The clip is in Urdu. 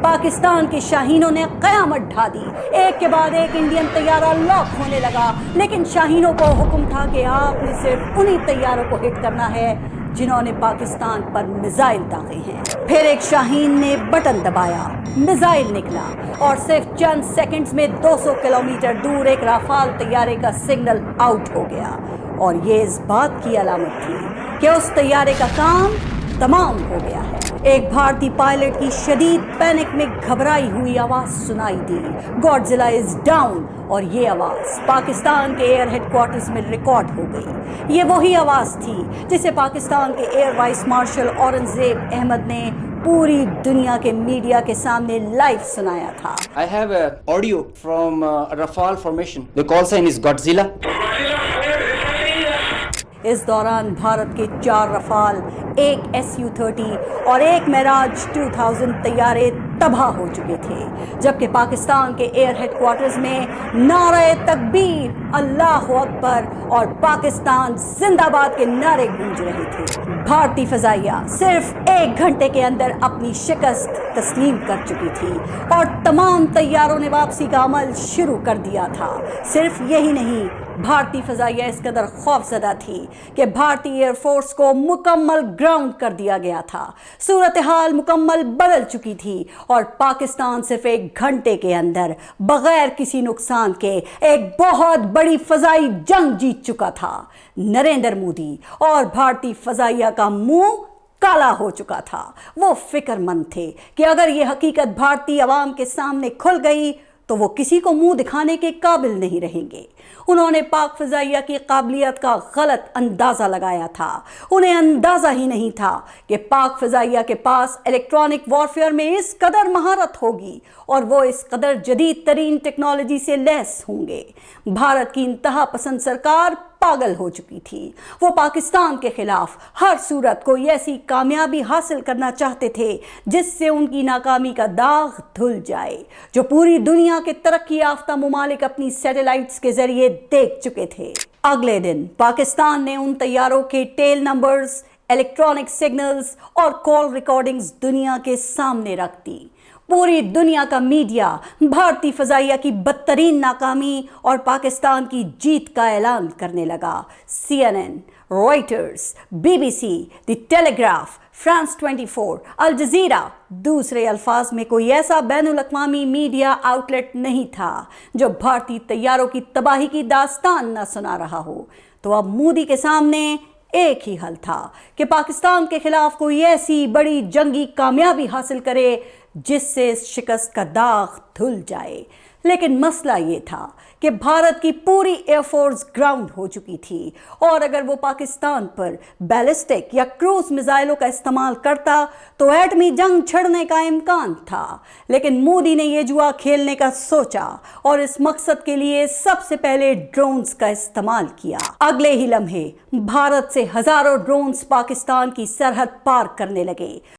پاکستان کے شاہینوں نے قیامت ڈھا دی، ایک کے بعد ایک انڈین طیارہ لاک ہونے لگا، لیکن شاہینوں کو حکم تھا کہ آپ نے صرف انہی طیاروں کو ہٹ کرنا ہے جنہوں نے پاکستان پر میزائل داغے ہیں۔ پھر ایک شاہین نے بٹن دبایا، میزائل نکلا اور صرف چند سیکنڈز میں 200 کلومیٹر دور ایک رافال طیارے کا سگنل آؤٹ ہو گیا، اور یہ اس بات کی علامت تھی کہ اس طیارے کا کام تمام ہو گیا ہے۔ ایک بھارتی پائلٹ کی شدید پینک میں گھبرائی ہوئی آواز سنائی دی، گاڈزلہ از ڈاؤن، اور یہ آواز پاکستان کے ایئر ہیڈ کوارٹرز میں ریکارڈ ہو گئی۔ یہ وہی آواز تھی جسے پاکستان کے air vice marshal Aurangzeb Ahmed نے پوری دنیا کے میڈیا کے سامنے لائیو سنایا تھا۔ I have audio from Rafale formation. The call sign is Godzilla. اس دوران بھارت کے 4 رفال، ایک Su-30 اور ایک معراج 2000 طیارے تباہ ہو چکے تھے، جبکہ پاکستان کے ایئر ہیڈ کوارٹرز میں نعرہ تکبیر، اللہ اکبر اور پاکستان زندہ باد کے نعرے گونج رہے تھے۔ بھارتی فضائیہ صرف 1 گھنٹے کے اندر اپنی شکست تسلیم کر چکی تھی اور تمام طیاروں نے واپسی کا عمل شروع کر دیا تھا۔ صرف یہی نہیں، بھارتی فضائیہ اس قدر خوفزدہ تھی کہ بھارتی ایئر فورس کو مکمل گراؤنڈ کر دیا گیا تھا۔ صورتحال مکمل بدل چکی تھی اور پاکستان صرف 1 گھنٹے کے اندر بغیر کسی نقصان کے ایک بہت بڑی فضائی جنگ جیت چکا تھا۔ نریندر مودی اور بھارتی فضائیہ کا منہ کالا ہو چکا تھا۔ وہ فکر مند تھے کہ اگر یہ حقیقت بھارتی عوام کے سامنے کھل گئی تو وہ کسی کو منہ دکھانے کے قابل نہیں رہیں گے۔ انہوں نے پاک فضائیہ کی قابلیت کا غلط اندازہ لگایا تھا۔ انہیں اندازہ ہی نہیں تھا کہ پاک فضائیہ کے پاس الیکٹرانک وارفیئر میں اس قدر مہارت ہوگی اور وہ اس قدر جدید ترین ٹیکنالوجی سے لیس ہوں گے۔ بھارت کی انتہا پسند سرکار پاگل ہو چکی تھی۔ وہ پاکستان کے خلاف ہر صورت کوئی ایسی کامیابی حاصل کرنا چاہتے تھے جس سے ان کی ناکامی کا داغ دھل جائے، جو پوری دنیا کے ترقی یافتہ ممالک اپنی سیٹلائٹس کے ذریعے دیکھ چکے تھے۔ اگلے دن پاکستان نے ان طیاروں کے ٹیل نمبرز، الیکٹرانک سگنلز اور کال ریکارڈنگز دنیا کے سامنے رکھ دی۔ پوری دنیا کا میڈیا بھارتی فضائیہ کی بدترین ناکامی اور پاکستان کی جیت کا اعلان کرنے لگا۔ CNN، رائٹرز، BBC، دی ٹیلی گراف، فرانس 24، الجزیرہ، دوسرے الفاظ میں کوئی ایسا بین الاقوامی میڈیا آؤٹلیٹ نہیں تھا جو بھارتی طیاروں کی تباہی کی داستان نہ سنا رہا ہو۔ تو اب مودی کے سامنے ایک ہی حل تھا کہ پاکستان کے خلاف کوئی ایسی بڑی جنگی کامیابی حاصل کرے جس سے اس شکست کا داغ دھل جائے۔ لیکن مسئلہ یہ تھا کہ بھارت کی پوری ایئر فورس گراؤنڈ ہو چکی تھی، اور اگر وہ پاکستان پر بیلسٹک یا کروز میزائلوں کا استعمال کرتا تو ایٹمی جنگ چھڑنے کا امکان تھا۔ لیکن مودی نے یہ جوا کھیلنے کا سوچا اور اس مقصد کے لیے سب سے پہلے ڈرونز کا استعمال کیا۔ اگلے ہی لمحے بھارت سے ہزاروں ڈرونز پاکستان کی سرحد پار کرنے لگے۔